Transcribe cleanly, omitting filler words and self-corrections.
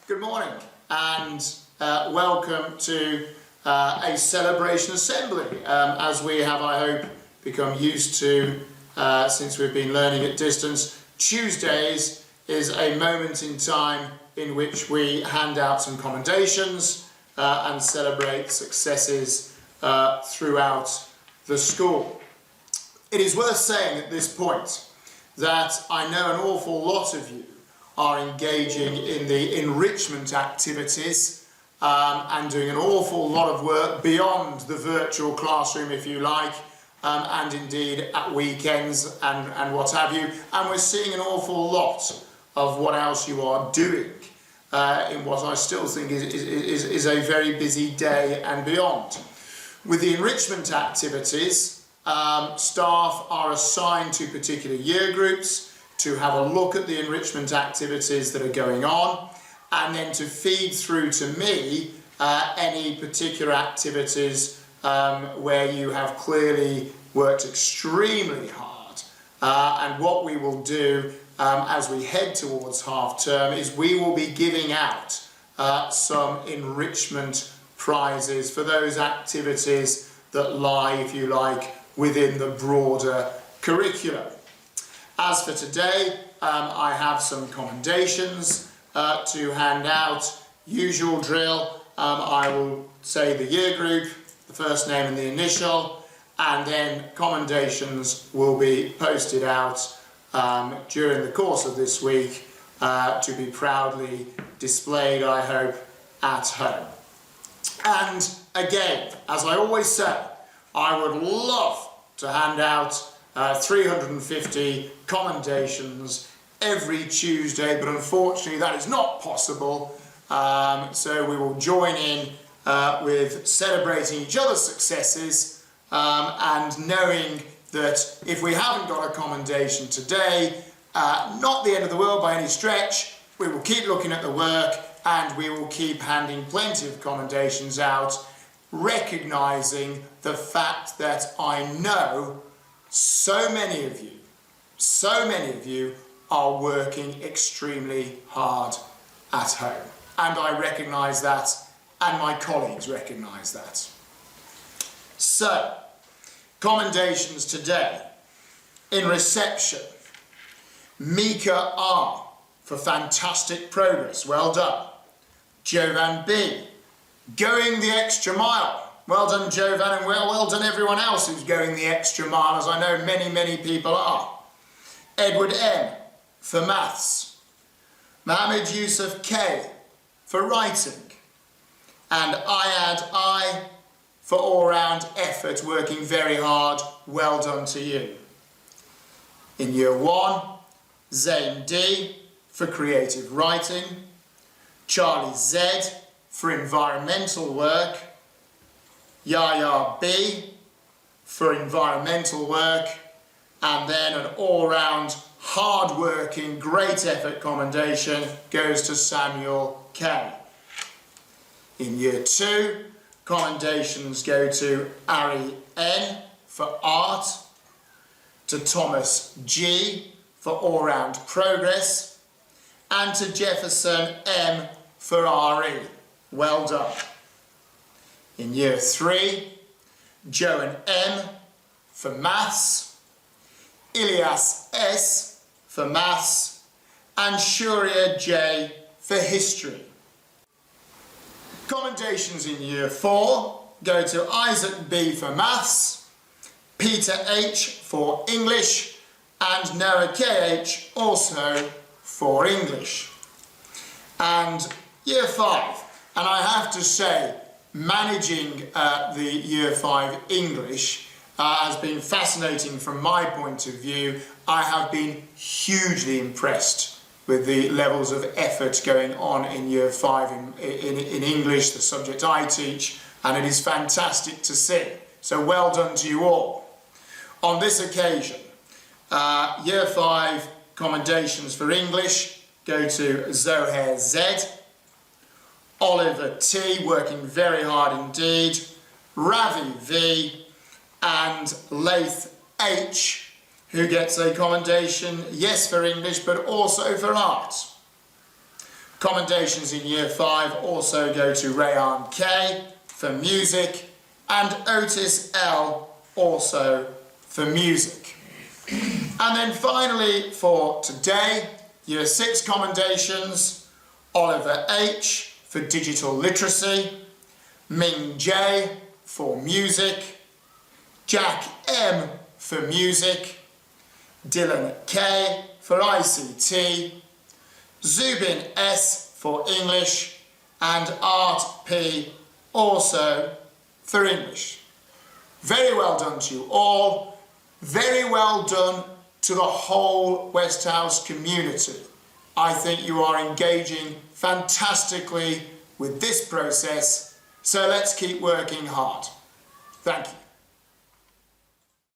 Good morning and welcome to a celebration assembly. As we have, I hope, become used to since we've been learning at distance, Tuesdays is a moment in time in which we hand out some commendations and celebrate successes throughout the school. It is worth saying at this point that I know an awful lot of you are engaging in the enrichment activities and doing an awful lot of work beyond the virtual classroom, if you like, and indeed at weekends and what have you. And we're seeing an awful lot of what else you are doing in what I still think is a very busy day and beyond. With the enrichment activities, staff are assigned to particular year groups to have a look at the enrichment activities that are going on, and then to feed through to me any particular activities where you have clearly worked extremely hard. And what we will do as we head towards half term is we will be giving out some enrichment prizes for those activities that lie, if you like, within the broader curriculum. As for today, I have some commendations to hand out. Usual drill, I will say the year group, the first name and the initial, and then commendations will be posted out during the course of this week to be proudly displayed, I hope, at home. And again, as I always say, I would love to hand out 350 commendations every Tuesday, but unfortunately that is not possible. So we will join in with celebrating each other's successes and knowing that if we haven't got a commendation today, not the end of the world by any stretch. We will keep looking at the work and we will keep handing plenty of commendations out, recognising the fact that I know so many of you are working extremely hard at home. And I recognise that, and my colleagues recognise that. So, commendations today. In reception, Mika R for fantastic progress, well done. Jovan B, going the extra mile. Well done, Jovan, and well done everyone else who's going the extra mile, as I know many people are. Edward M for maths. Mohammed Yusuf K for writing. And Ayad I for all-round effort, working very hard. Well done to you. In year 1, Zain D for creative writing. Charlie Z for environmental work. Yaya B for environmental work, and then an all-round hard-working, great effort commendation goes to Samuel K. In year 2, commendations go to Ari N for art, to Thomas G for all-round progress, and to Jefferson M for RE. Well done. In year 3, Joan M for maths, Ilias S for maths, and Shuria J for history. Commendations in year 4 go to Isaac B for maths, Peter H for English, and Noah KH also for English. And year 5, and I have to say, managing the Year 5 English has been fascinating from my point of view. I have been hugely impressed with the levels of effort going on in Year 5 in English, the subject I teach, and it is fantastic to see. So well done to you all. On this occasion, Year 5 commendations for English go to Zohair Z, Oliver T, working very hard indeed, Ravi V, and Laith H, who gets a commendation, yes, for English, but also for art. Commendations in Year 5 also go to Rayan K for music, and Otis L also for music. And then finally for today, Year 6 commendations, Oliver H for digital literacy, Ming J for music, Jack M for music, Dylan K for ICT, Zubin S for English, and Art P also for English. Very well done to you all. Very well done to the whole Westhouse community. I think you are engaging fantastically with this process, so let's keep working hard. Thank you.